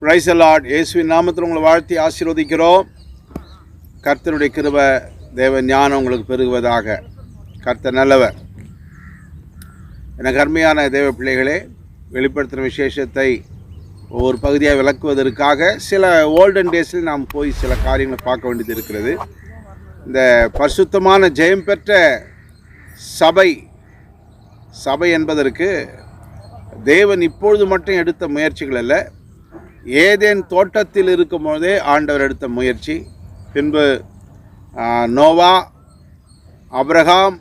Praise the Lord. இயேசுவின் நாமத்தில் உங்களை வாழ்த்தி ஆசீர்வதிக்கிறோம். கர்த்தருடைய கிருபை தேவ ஞானம் உங்களுக்கு பெருகுவதாக. கர்த்தர் நல்லவர். எனக்கு அருமையான தேவ பிள்ளைகளே, வெளிப்படுத்தின விசேஷத்தை ஒவ்வொரு பகுதியாக விளக்குவதற்காக சில ஓல்டன் டேஸில் நாம் போய் சில காரியங்களை பார்க்க வேண்டியது இருக்கிறது. இந்த பரிசுத்தமான ஜெயம் பெற்ற சபை என்பதற்கு தேவன் இப்பொழுது மட்டும் எடுத்த முயற்சிகள் அல்ல, ஏதேன் தோட்டத்தில் இருக்கும் போதே ஆண்டவர் எடுத்த முயற்சி. பின்பு நோவா, அப்ரஹாம்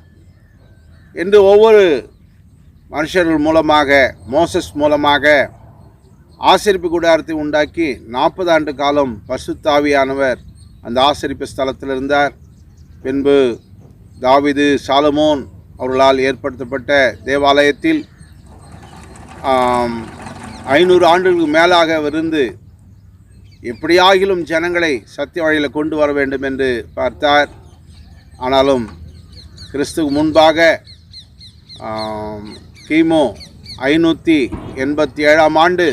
என்று ஒவ்வொரு மனுஷர்கள் மூலமாக, மோசஸ் மூலமாக ஆசரிப்பு கூடாரத்தை உண்டாக்கி 40 ஆண்டு காலம் பரிசுத்த ஆவியானவர் அந்த ஆசரிப்பு ஸ்தலத்தில் இருந்தார். பின்பு தாவீது, சாலமோன் அவர்களால் ஏற்படுத்தப்பட்ட தேவாலயத்தில் 500 ஆண்டுகளுக்கு மேலாக இருந்து எப்படியாகிலும் ஜனங்களை சத்திய வழியில் கொண்டு வர வேண்டும் என்று பார்த்தார். ஆனாலும் கிறிஸ்துக்கு முன்பாக கிமு 587 ஆண்டு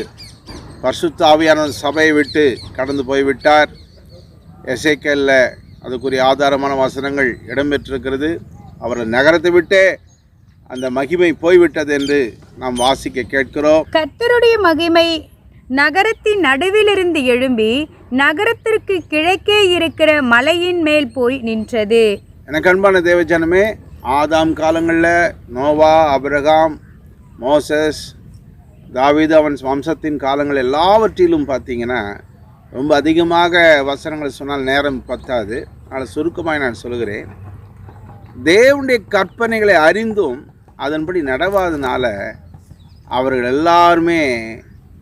பரிசுத்த ஆவியானவர் சபையை விட்டு கடந்து போய்விட்டார். எசேக்கியேலில் அதுக்குரிய ஆதாரமான வசனங்கள் இடம்பெற்றிருக்கிறது. அவர் நகரத்தை விட்டே அந்த மகிமை போய்விட்டது என்று நாம் வாசிக்க கேட்கிறோம். கர்த்தருடைய மகிமை நகரத்தின் நடுவிலிருந்து எழும்பி நகரத்திற்கு கிழக்கே இருக்கிற மலையின் மேல் போய் நின்றது. எனக்கு அன்பான தேவஜனமே, ஆதாம் காலங்களில் நோவா, அப்ரஹாம், மோசஸ், தாவீது அவன் வம்சத்தின் காலங்கள் எல்லாவற்றிலும் பார்த்தீங்கன்னா ரொம்ப அதிகமாக வசனங்களை சொன்னால் நேரம் பத்தாது. அதனால் சுருக்கமாக நான் சொல்கிறேன். தேவனுடைய கற்பனைகளை அறிந்தும் அதன்படி நடவாதனால அவர்கள் எல்லாருமே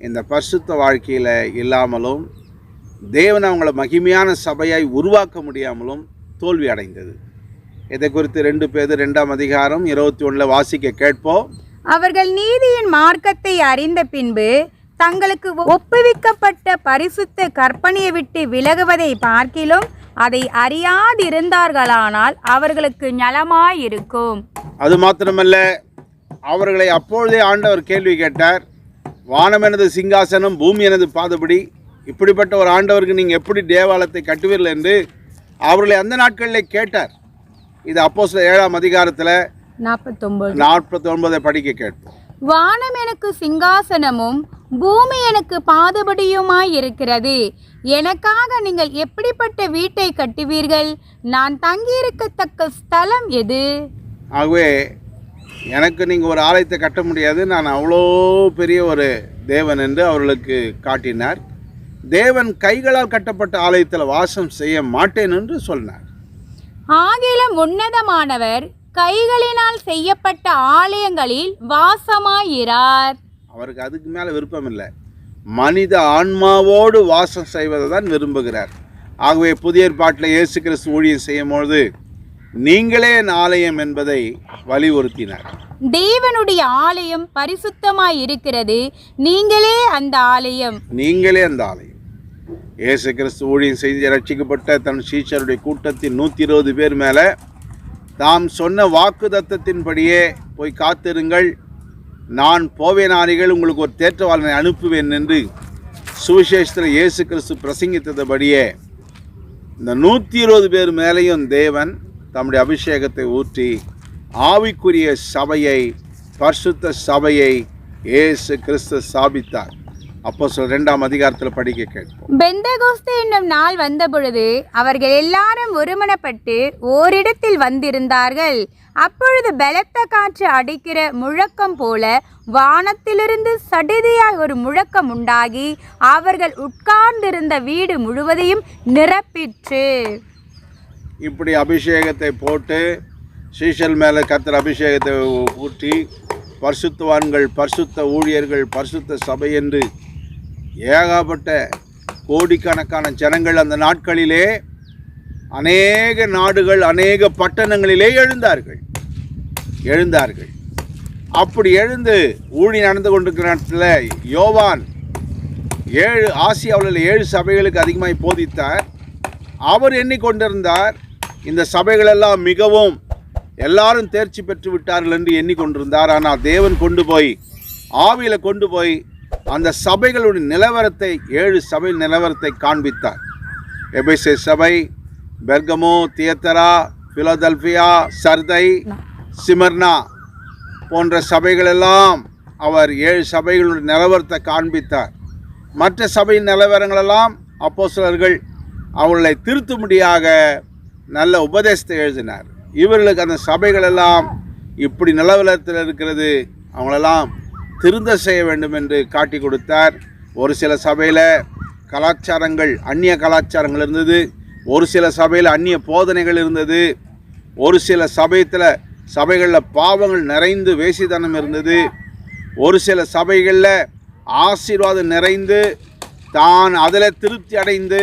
இந்த பரிசுத்த வாழ்க்கையில் இல்லாமலும் தேவன் அவங்கள மகிமையான சபையாய் உருவாக்க முடியாமலும் தோல்வி அடைந்தது. இதை குறித்து 2 பேதுரு 2ஆம் அதிகாரம் 21 வாசிக்க கேட்போம். அவர்கள் நீதியின் மார்க்கத்தை அறிந்த பின்பு தங்களுக்கு ஒப்புவிக்கப்பட்ட பரிசுத்த கற்பனையை விட்டு விலகுவதை பார்க்கிலும் அதை அறியாதிருந்தார்களானால் அவர்களுக்கு நலமாயிருக்கும். அது மாத்திரமல்ல, அவர்களை அப்பொழுதே ஆண்டவர் கேள்வி கேட்டார். வானம் எனது சிங்காசனம், பூமி எனது பாதபடி, இப்படிப்பட்ட ஒரு ஆண்டவருக்கு நீங்கள் எப்படி தேவாலயத்தை கட்டுவீர்கள் என்று அவர்களை அந்த நாட்களில் கேட்டார். இது அப்போஸ்தலர் 7ஆம் அதிகாரத்தில் 49 படிக்க கேட்போம். வானம் எனக்கு சிங்காசனமும் பூமி எனக்கு பாதபடியுமாய் இருக்கிறது. எனக்காக நீங்கள் எப்படிப்பட்ட வீட்டை கட்டுவீர்கள்? நான் தங்கியிருக்கத்தக்க ஸ்தலம் எது? ஆகவே எனக்கு நீங்கள் ஒரு ஆலயத்தை கட்ட முடியாது, நான் அவ்வளோ பெரிய ஒரு தேவன் என்று அவர்களுக்கு காட்டினார். தேவன் கைகளால் கட்டப்பட்ட ஆலயத்தில் வாசம் செய்ய மாட்டேன் என்று சொன்னார். ஆகிலும் உன்னதமானவர் கைகளினால் செய்யப்பட்ட ஆலயங்களில் வாசமாயிரார். அவருக்கு அதுக்கு மேலே விருப்பம் இல்லை. மனித ஆன்மாவோடு வாசம் செய்வதை தான் விரும்புகிறார். ஆகவே புதிய ஏற்பாட்டில் இயேசு கிறிஸ்து ஊழியம் செய்யும்பொழுது நீங்களே என் ஆலயம் என்பதை வலியுறுத்தினார். தேவனுடைய ஆலயம் பரிசுத்தமாய் இருக்கிறது, நீங்களே அந்த ஆலயம். இயேசு கிறிஸ்து ஊழியம் செய்து ரட்சிக்கப்பட்ட தன் சீஷருடைய கூட்டத்தின் 120 பேர் மேலே தாம் சொன்ன வாக்கு தத்தத்தின்படியே போய் காத்திருங்கள், நான் போவேனானிகள் உங்களுக்கு ஒரு தேற்றவாளனை அனுப்புவேன் என்று சுவிசேஷத்தில் இயேசு கிறிஸ்து பிரசங்கித்தபடியே இந்த 120 பேர் மேலேயும் தேவன் தம்முடைய அபிஷேகத்தை ஊற்றி ஆவிக்குரிய சபையை, பரிசுத்த சபையை இயேசு கிறிஸ்து ஸ்தாபித்தார். அப்போஸ்தலர் 2ஆம் அதிகாரத்தில் படிக்க கேட்போம். பெந்தெகோஸ்தே என்னும் நாள் வந்தபொழுது அவர்கள் எல்லாரும் ஒருமனப்பட்டு ஓரிடத்தில் வந்திருந்தார்கள். அப்பொழுது பலத்த காற்று அடிக்கிற முழக்கம் போல வானத்திலிருந்து சடிதியாய் ஒரு முழக்கம் உண்டாகி அவர்கள் உட்கார்ந்திருந்த வீடு முழுவதையும் நிரப்பிற்று. இப்படி அபிஷேகத்தை போட்டு சீஷல் மேலே கர்த்தர் அபிஷேகத்தை ஊற்றி பரிசுத்தவான்கள், பரிசுத்த ஊழியர்கள், பரிசுத்த சபை என்று ஏகப்பட்ட கோடிக்கணக்கான ஜனங்கள் அந்த நாட்களிலே அநேக நாடுகள், அநேக பட்டணங்களிலே எழுந்தார்கள். அப்படி எழுந்து ஊழி நடந்து கொண்டிருக்கிற நேரத்தில் யோவான் ஆசியாவில் 7 சபைகளுக்கு அதிகமாக போதித்தார். அவர் எண்ணிக்கொண்டிருந்தார், இந்த சபைகளெல்லாம் மிகவும் எல்லாரும் தேர்ச்சி பெற்று விட்டார்கள் என்று எண்ணிக்கொண்டிருந்தார். ஆனால் தேவன் ஆவியில் கொண்டு போய் அந்த சபைகளுடைய நிலவரத்தை 7 சபை நிலவரத்தை காண்பித்தார். எபேசு சபை, பெர்கமோ, தியத்தரா, பிலதெல்பியா, சர்தை, சிமர்னா போன்ற சபைகளெல்லாம் அவர் 7 சபைகளுடைய நிலவரத்தை காண்பித்தார். மற்ற சபை நிலவரங்களெல்லாம் அப்போஸ்தலர்கள் அவர்களை திருத்தும்படியாக நல்ல உபதேசத்தை எழுதினார். இவர்களுக்கு அந்த சபைகளெல்லாம் இப்படி நிலவரத்தில் இருக்கிறது, அவங்களெல்லாம் திருந்த செய்ய வேண்டும் என்று காட்டி கொடுத்தார். ஒரு சில சபையில் கலாச்சாரங்கள், அந்நிய கலாச்சாரங்கள் இருந்தது. ஒரு சில சபையில் அந்நிய போதனைகள் இருந்தது. ஒரு சில சபைகளில் பாவங்கள் நிறைந்து வேசித்தனம் இருந்தது. ஒரு சில சபைகளில் ஆசீர்வாதம் நிறைந்து தான் அதில் திருப்தி அடைந்து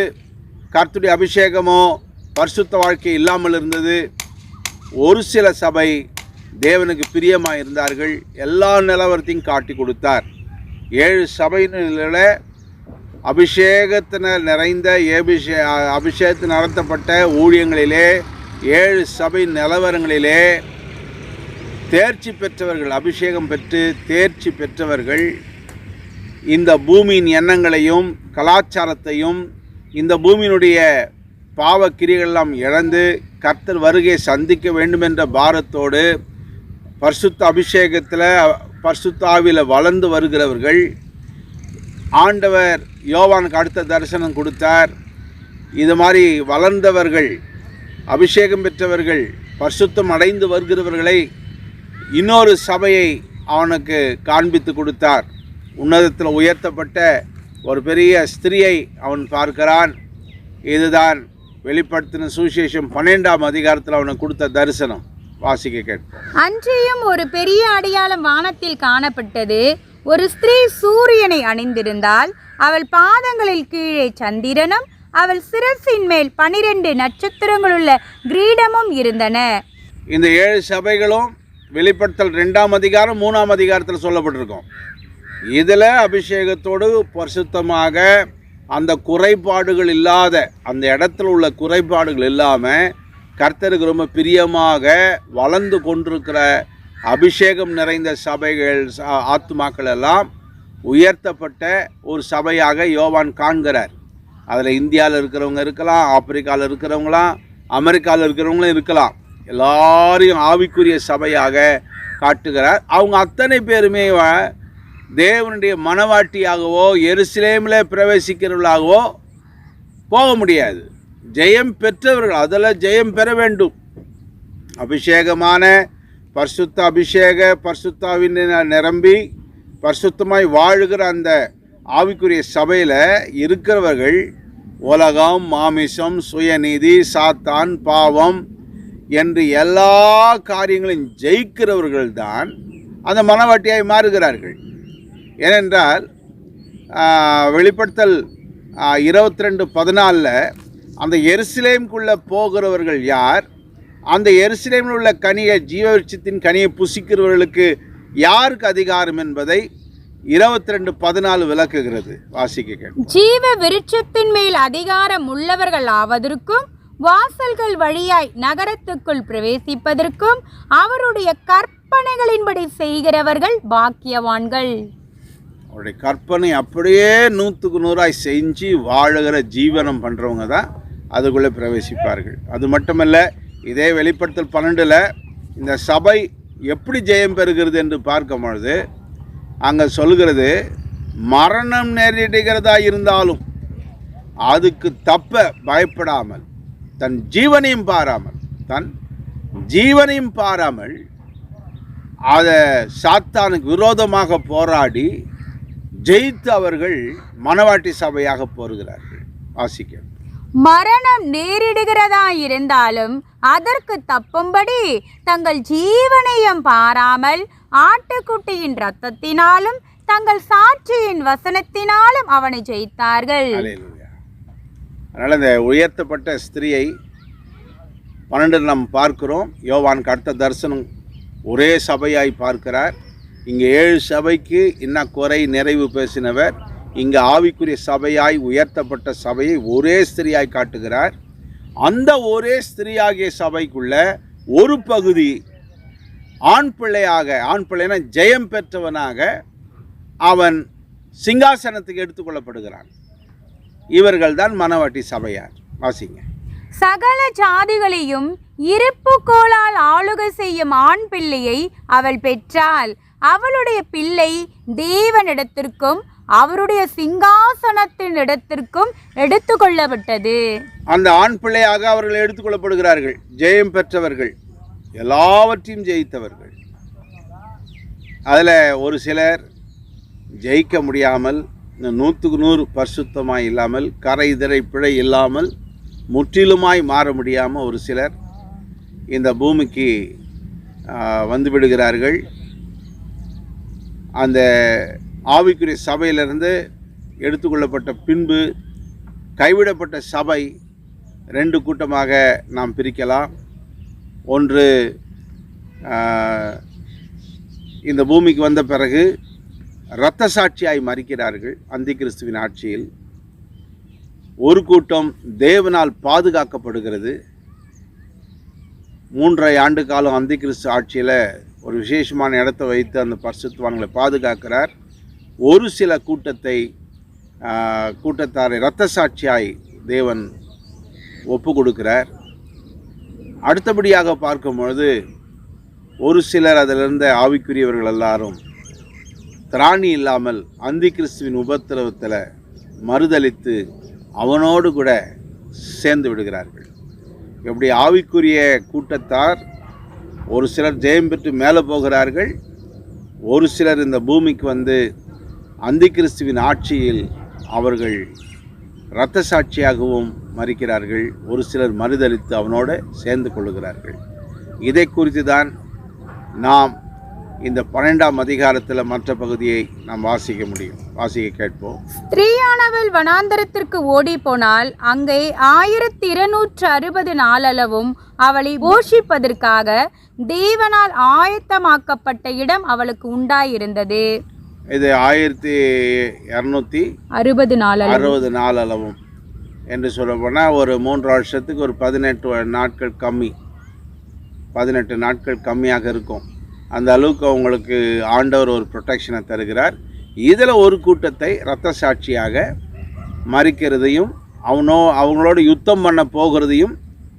கர்த்தருடைய அபிஷேகமோ பரிசுத்த வாழ்க்கை இல்லாமல் இருந்தது. ஒரு சில சபை தேவனுக்கு பிரியமாக இருந்தார்கள். எல்லா நிலவரத்தையும் காட்டி கொடுத்தார். 7 சபையில அபிஷேகத்தினர் நிறைந்த அபிஷேகத்தில் நடத்தப்பட்ட ஊழியங்களிலே 7 சபை நிலவரங்களிலே தேர்ச்சி பெற்றவர்கள், அபிஷேகம் பெற்று தேர்ச்சி பெற்றவர்கள் இந்த பூமியின் எண்ணங்களையும் கலாச்சாரத்தையும் இந்த பூமியினுடைய பாவக்கிரிகளெல்லாம் இழந்து கர்த்தர் வருகையை சந்திக்க வேண்டும் என்ற பாரத்தோடு பரிசுத்த அபிஷேகத்தில் பரிசுத்த ஆவியில் வளர்ந்து வருகிறவர்கள். ஆண்டவர் யோவானுக்கு அடுத்த தரிசனம் கொடுத்தார். இது மாதிரி வளர்ந்தவர்கள், அபிஷேகம் பெற்றவர்கள், பரிசுத்தம் அடைந்து வருகிறவர்களை இன்னொரு சபையை அவனுக்கு காண்பித்து கொடுத்தார். உன்னதத்தில் உயர்த்தப்பட்ட ஒரு பெரிய ஸ்திரியை அவன் பார்க்கிறான். இதுதான் வெளிப்படுத்தின சுவிசேஷம் 12ஆம் அதிகாரத்தில் அவனுக்கு கொடுத்த தரிசனம். வாசிக்க கேட்போம். அன்றியும் ஒரு பெரிய அடையாளம் வானத்தில் காணப்பட்டது. ஒரு ஸ்திரீ சூரியனை அணிந்திருந்தால், அவள் பாதங்களில் கீழே சந்திரனும் அவள் சிரசின் மேல் 12 நட்சத்திரங்களுள்ள கிரீடமும் இருந்தன. இந்த 7 சபைகளும் வெளிப்படுத்தல் 2ஆம் அதிகாரம் 3ஆம் அதிகாரத்தில் சொல்லப்பட்டிருக்கும். இதில் அபிஷேகத்தோடு பரிசுத்தமாக அந்த குறைபாடுகள் இல்லாத, அந்த இடத்துல உள்ள குறைபாடுகள் இல்லாமல் கர்த்தருக்கு ரொம்ப பிரியமாக வளர்ந்து கொண்டிருக்கிற அபிஷேகம் நிறைந்த சபைகள், ஆத்துமாக்கள் எல்லாம் உயர்த்தப்பட்ட ஒரு சபையாக யோவான் காண்கிறார். அதில் இந்தியாவில் இருக்கிறவங்க இருக்கலாம், ஆப்பிரிக்காவில் இருக்கிறவங்களாம், அமெரிக்காவில் இருக்கிறவங்களும் இருக்கலாம். எல்லாரையும் ஆவிக்குரிய சபையாக காட்டுகிறார். அவங்க அத்தனை பேருமே தேவனுடைய மனவாட்டியாகவோ எருசலேமில் பிரவேசிக்கிறவர்களாகவோ போக முடியாது. ஜெயம் பெற்றவர்கள், அதில் ஜெயம் பெற வேண்டும். அபிஷேகமான பரிசுத்த அபிஷேக பரிசுத்தாவின் நிரம்பி பரிசுத்தமாய் வாழுகிற அந்த ஆவிக்குரிய சபையில் இருக்கிறவர்கள் உலகம், மாமிசம், சுயநீதி, சாத்தான், பாவம் என்று எல்லா காரியங்களையும் ஜெயிக்கிறவர்கள் தான் அந்த மனவாட்டியாய் மாறுகிறார்கள். ஏனென்றால் வெளிப்படுத்தல் 22:14 அந்த எருசலேமுக்குள்ளே போகிறவர்கள் யார், அந்த எருசலேமில் உள்ள கனியை, ஜீவவிருட்சத்தின் கனியை புசிக்கிறவர்களுக்கு யாருக்கு அதிகாரம் என்பதை 22:14 விளக்குகிறது. வாசிக்க. ஜீவ விருட்சத்தின் மேல் அதிகாரம் உள்ளவர்கள் ஆவதற்கும், வாசல்கள் வழியாய் நகரத்துக்குள் பிரவேசிப்பதற்கும் அவருடைய கற்பனைகளின்படி செய்கிறவர்கள் பாக்கியவான்கள். அவருடைய கற்பனை அப்படியே 100க்கு 100 செஞ்சு வாழுகிற ஜீவனம் பண்ணுறவங்க தான் அதுக்குள்ளே பிரவேசிப்பார்கள். அது மட்டுமல்ல, இதே வெளிப்படுத்தல் 12 இந்த சபை எப்படி ஜெயம் பெறுகிறது என்று பார்க்கும் பொழுது அங்கே சொல்கிறது, மரணம் நேரிடுகிறதா இருந்தாலும் அதுக்கு தப்ப பயப்படாமல், தன் ஜீவனையும் பாராமல் அதை சாத்தானுக்கு விரோதமாக போராடி ஜெயித்து அவர்கள் மனவாட்டி சபையாக போகிறார்கள். வாசிக்க. மரணம் நேரிடுகிறதா இருந்தாலும் அதற்கு தப்பும்படி தங்கள் ஜீவனையும் பாராமல் ஆட்டுக்குட்டியின் இரத்தத்தினாலும் தங்கள் சாட்சியின் வசனத்தினாலும் அவனை ஜெயித்தார்கள். அதனால் இந்த உயர்த்தப்பட்ட ஸ்திரியை 12 நாம் பார்க்கிறோம். யோவானுக்கு அடுத்த தரிசனம் ஒரே சபையாய் பார்க்கிறார். இங்கே 7 சபைக்கு என்ன குறை நிறைவு பேசினவர், இங்கே ஆவிக்குரிய சபையாய் உயர்த்தப்பட்ட சபையை ஒரே ஸ்திரியாய் காட்டுகிறார். அந்த ஒரே ஸ்திரியாகிய சபைக்குள்ள ஒரு பகுதி ஆண் பிள்ளைனா ஜெயம் பெற்றவனாக அவன் சிங்காசனத்துக்கு எடுத்துக்கொள்ளப்படுகிறான். இவர்கள்தான் மணவாட்டி சபையார். வாசிங்க. சகல ஜாதிகளையும் இருப்பு கோலால் ஆளுகை செய்யும் ஆண் பிள்ளையை அவள் பெற்றாள். அவளுடைய பிள்ளை தேவனிடத்திற்கும் அவருடைய சிங்காசனத்தின் இடத்திற்கும் எடுத்துக்கொள்ளப்பட்டது. அந்த ஆண் பிள்ளையாக அவர்கள் எடுத்துக்கொள்ளப்படுகிறார்கள். ஜெயம் பெற்றவர்கள், எல்லாவற்றையும் ஜெயித்தவர்கள். அதில் ஒரு சிலர் ஜெயிக்க முடியாமல் 100க்கு 100 பரிசுத்தமாய் இல்லாமல், கரை இதரை பிழை இல்லாமல், முற்றிலுமாய் மாற முடியாமல் ஒரு சிலர் இந்த பூமிக்கு வந்து விடுகிறார்கள். அந்த ஆவிக்குரிய சபையிலிருந்து எடுத்துக்கொள்ளப்பட்ட பின்பு கைவிடப்பட்ட சபை 2 கூட்டமாக நாம் பிரிக்கலாம். ஒன்று இந்த பூமிக்கு வந்த பிறகு இரத்த சாட்சியாய் மரிக்கிறார்கள் அந்தி கிறிஸ்துவின் ஆட்சியில். ஒரு கூட்டம் தேவனால் பாதுகாக்கப்படுகிறது. 3.5 ஆண்டு காலம் அந்தி கிறிஸ்து ஆட்சியில் ஒரு விசேஷமான இடத்தை வைத்து அந்த பரிசுத்தவான்களை பாதுகாக்கிறார். ஒரு சில கூட்டத்தாரை இரத்த சாட்சியாய் தேவன் ஒப்பு கொடுக்கிறார். அடுத்தபடியாக பார்க்கும்பொழுது ஒரு சிலர் அதிலிருந்த ஆவிக்குரியவர்கள் எல்லாரும் திராணி இல்லாமல் அந்தி கிறிஸ்துவின் உபத்திரவத்தில் மறுதலித்து அவனோடு கூட சேர்ந்து விடுகிறார்கள். இப்படி ஆவிக்குரிய கூட்டத்தார் ஒரு சிலர் ஜெயம் பெற்று மேலே போகிறார்கள். ஒரு சிலர் இந்த பூமிக்கு வந்து அந்தி கிறிஸ்துவின் ஆட்சியில் அவர்கள் இரத்த சாட்சியாகவும் மரிக்கிறார்கள். ஒரு சிலர் மறுதலித்து அவனோடு சேர்ந்து கொள்ளுகிறார்கள். இதை குறித்து தான் நாம் இந்த 12ஆம் அதிகாரத்தில் மற்ற பகுதியை நாம் வாசிக்க கேட்போம். ஸ்திரீயானவள் வனாந்தரத்திற்கு ஓடி போனால் அங்கே 1260 நாளளவும் அவளை போஷிப்பதற்காக தேவனால் ஆயத்தமாக்கப்பட்ட இடம் அவளுக்கு உண்டாயிருந்தது. இது 1260 நாளளவும் என்று சொல்லப்போனால் ஒரு 3 வருஷத்துக்கு ஒரு 18 நாட்கள் கம்மி, 18 நாட்கள் கம்மியாக இருக்கும். அந்த அளவுக்கு அவங்களுக்கு ஆண்டவர் ஒரு ப்ரொடெக்ஷனை தருகிறார். இதில் ஒரு கூட்டத்தை இரத்த சாட்சியாக மரிக்கிறதையும் அவங்களோட யுத்தம் பண்ண போகிறதையும்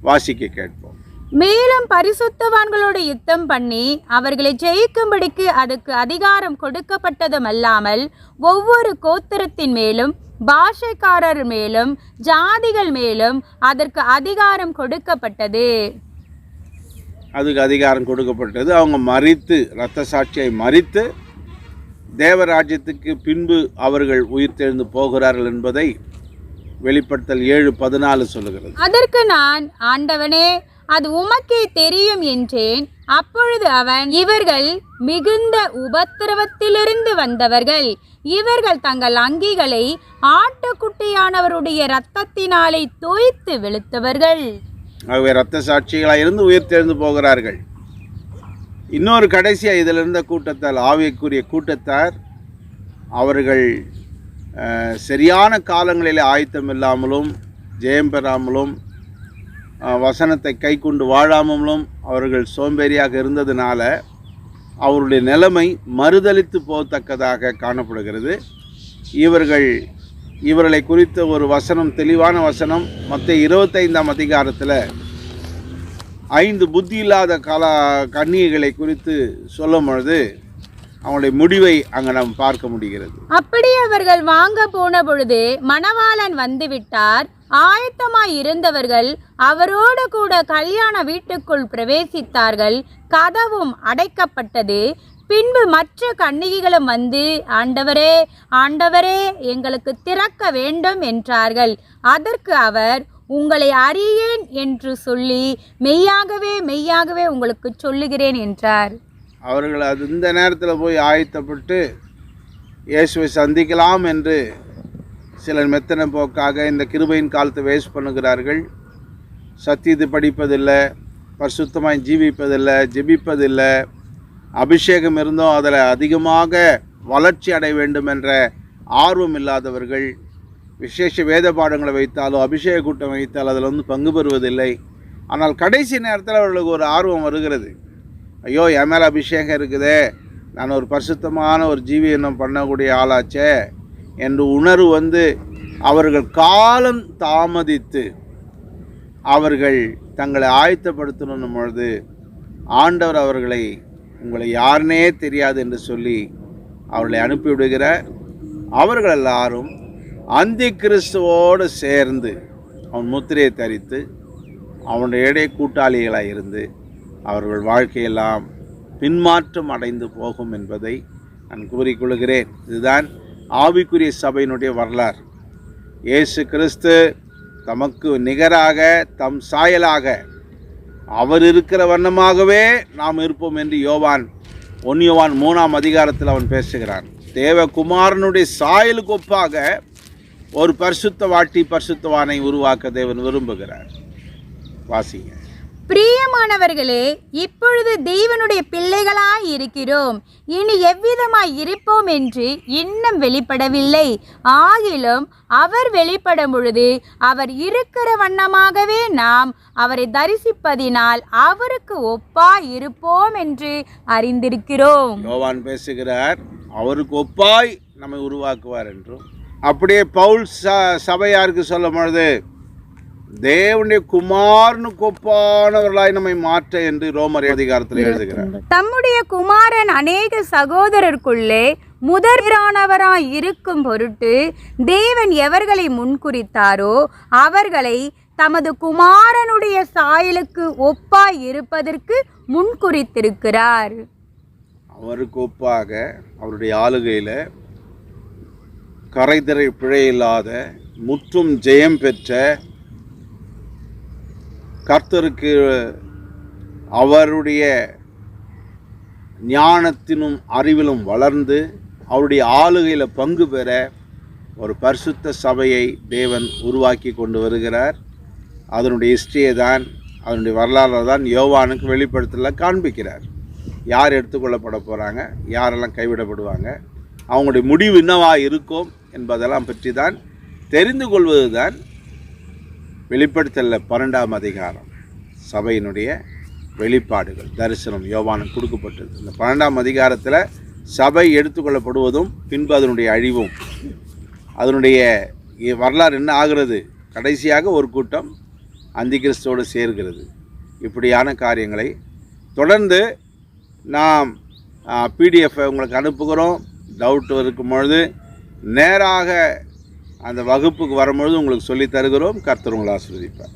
வாசிக்க கேட்போம். மேலும் பரிசுத்தவான்களோடு யுத்தம் பண்ணி அவர்களை ஜெயிக்கும்படிக்கு அதுக்கு அதிகாரம் கொடுக்கப்பட்டதும் அல்லாமல் ஒவ்வொரு கோத்திரத்தின் மேலும் பாஷைக்காரர் மேலும் ஜாதிகள் மேலும் அதற்கு அதிகாரம் கொடுக்கப்பட்டது. அதுக்கு அதிகாரம் கொடுக்கப்பட்டது. அவங்க மரித்து இரத்த சாட்சியை மரித்து தேவராஜ்யத்துக்கு பின்பு அவர்கள் உயிர்த்தெழுந்து போகிறார்கள் என்பதை வெளிப்படுத்தல் 7:14 சொல்லுகிறது. அதற்கு நான், ஆண்டவனே, அது உமக்கே தெரியும் என்றேன். அப்பொழுது அவன், இவர்கள் மிகுந்த உபத்திரவத்திலிருந்து வந்தவர்கள். இவர்கள் தங்கள் அங்கிகளை ஆட்டுக்குட்டியானவருடைய இரத்தத்தினாலே தோய்த்து வெளுத்தவர்கள். ஆகவே இரத்த சாட்சிகளாக இருந்து உயிர்த்தெழுந்து போகிறார்கள். இன்னொரு கடைசியாக இதில் இருந்த கூட்டத்தால் ஆவிக்குரிய கூட்டத்தார் அவர்கள் சரியான காலங்களில் ஆயத்தம் இல்லாமலும் ஜெயம் பெறாமலும் வசனத்தை கை கொண்டு வாழாமலும் அவர்கள் சோம்பேறியாக இருந்ததுனால அவருடைய நிலைமை மறுதலித்து போகத்தக்கதாக காணப்படுகிறது. இவர்களை குறித்த ஒரு வசனம், தெளிவான வசனம் மத்தேயு 25ஆம் அதிகாரத்தில் 5 புத்தி இல்லாத கன்னிகைகளை குறித்து சொல்லும் பொழுது அவங்களுடைய முடிவை அங்கே நாம் பார்க்க முடிகிறது. அப்படி அவர்கள் வாங்க போன பொழுது மணவாளன் வந்துவிட்டார். ஆயத்தமாய் இருந்தவர்கள் அவரோடு கூட கல்யாண வீட்டுக்குள் பிரவேசித்தார்கள். கதவும் அடைக்கப்பட்டது. பின்பு மற்ற கன்னிகைகளும் வந்து, ஆண்டவரே, ஆண்டவரே, எங்களுக்கு திறக்க வேண்டும் என்றார்கள். அதற்கு அவர், உங்களை அறியேன் என்று சொல்லி மெய்யாகவே மெய்யாகவே உங்களுக்கு சொல்லுகிறேன் என்றார். அவர்கள் இந்த நேரத்தில் போய் ஆயத்தப்பட்டு இயேசுவை சந்திக்கலாம் என்று சிலர் மெத்தனை போக்காக இந்த கிருபையின் காலத்தை வேஸ்ட் பண்ணுகிறார்கள். சத்தியத்தை படிப்பதில்லை, பரிசுத்தமாய் ஜீவிப்பதில்லை, ஜெபிப்பதில்லை. அபிஷேகம் இருந்தும் அதில் அதிகமாக வளர்ச்சி அடைய வேண்டும் என்ற ஆர்வம் இல்லாதவர்கள். விசேஷ வேத பாடங்களை வைத்தாலோ அபிஷேக கூட்டம் வைத்தாலோ அதில் பங்கு பெறுவதில்லை. ஆனால் கடைசி நேரத்தில் அவர்களுக்கு ஒரு ஆர்வம் வருகிறது. ஐயோ, என் மேலே அபிஷேகம் இருக்குதே, நான் ஒரு பரிசுத்தமான ஒரு ஜீவியம் பண்ணக்கூடிய ஆளாச்சே, என்ற உணர்வு வந்து அவர்கள் காலம் தாமதித்து அவர்கள் தங்களை ஆயத்தப்படுத்தணும் பொழுது ஆண்டவர் அவர்களை உங்களை யாருனே தெரியாது என்று சொல்லி அவர்களை அனுப்பிவிடுகிறார். அவர்கள் எல்லாரும் அந்தி கிறிஸ்துவோடு சேர்ந்து அவன் முத்திரையை தரித்து அவனுடைய கூட்டாளிகளாக இருந்து அவர்கள் வாழ்க்கையெல்லாம் பின்மாற்றம் அடைந்து போகும் என்பதை நான் கூறிக்கொள்கிறேன். இதுதான் ஆவிக்குரிய சபையினுடைய வரலாறு. இயேசு கிறிஸ்து தமக்கு நிகராக தம் சாயலாக அவர் இருக்கிற வண்ணமாகவே நாம் இருப்போம் என்று யோவான் 1 அதிகாரத்தில் அவன் பேசுகிறான். தேவகுமாரனுடைய சாயலுக்கு ஒப்பாக ஒரு பரிசுத்தவானை உருவாக்க தேவன் விரும்புகிறார். வாசிங்க. பிரியமானவர்களே, இப்பொழுது தேவனுடைய பிள்ளைகளாய் இருக்கிறோம், இனி எவ்விதமாய் இருப்போம் என்று இன்னும் வெளிப்படவில்லை. ஆகிலும் அவர் வெளிப்படும் பொழுது அவர் இருக்கிற வண்ணமாகவே நாம் அவரை தரிசிப்பதினால் அவருக்கு ஒப்பாய் இருப்போம் என்று அறிந்திருக்கிறோம். யோவான் பேசுகிறார், அவருக்கு ஒப்பாய் நம்மை உருவாக்குவார் என்றும். அப்படியே பவுல் சபையாருக்கு சொல்லும் பொழுது தேவனுடைய குமாரனுக்கு ஒப்பானவர்களாய் நம்மை மாற்ற என்று ரோமர் அதிகாரத்தில் எழுதுகிறார். தம்முடைய குமாரன் அநேக சகோதரருக்குள்ளே முதலானவராய் இருக்கும் பொருட்டு தேவன் எவர்களை முன்குறித்தாரோ அவர்களை தமது குமாரனுடைய சாயலுக்கு ஒப்பாய் இருப்பதற்கு முன்குறித்திருக்கிறார். அவருக்கு ஒப்பாக அவருடைய ஆளுகையில் கரைதிரை பிழையில்லாத முற்றும் ஜெயம் பெற்ற கர்த்தருக்கு அவருடைய ஞானத்தினும் அறிவிலும் வளர்ந்து அவருடைய ஆளுகையில் பங்கு பெற ஒரு பரிசுத்த சபையை தேவன் உருவாக்கி கொண்டு வருகிறார். அதனுடைய ஹிஸ்டரியை தான், அதனுடைய வரலாறு தான் யோவானுக்கு வெளிப்படுத்தல காண்பிக்கிறார். யார் எடுத்துக்கொள்ளப்பட போகிறாங்க, யாரெல்லாம் கைவிடப்படுவாங்க, அவங்களுடைய முடிவு என்னவாக இருக்கும் என்பதெல்லாம் பற்றி தான் தெரிந்து கொள்வது தான் வெளிப்படுத்தல 12 அதிகாரம். சபையினுடைய வெளிப்பாடுகள் தரிசனம் யோவானுக்கு கொடுக்கப்பட்டது. இந்த 12 அதிகாரத்தில் சபை எடுத்துக்கொள்ளப்படுவதும் பின்பு அதனுடைய அழிவும், அதனுடைய வரலாறு என்ன ஆகிறது, கடைசியாக ஒரு கூட்டம் அந்தி கிறிஸ்துவோடு சேர்கிறது. இப்படியான காரியங்களை தொடர்ந்து நாம் பிடிஎஃப் உங்களுக்கு அனுப்புகிறோம். டவுட் இருக்கும் பொழுது நேராக அந்த வகுப்புக்கு வரும்பொழுது உங்களுக்கு சொல்லி தருகிறோம். கர்த்தர் உங்களை ஆசீர்வதிப்பார்.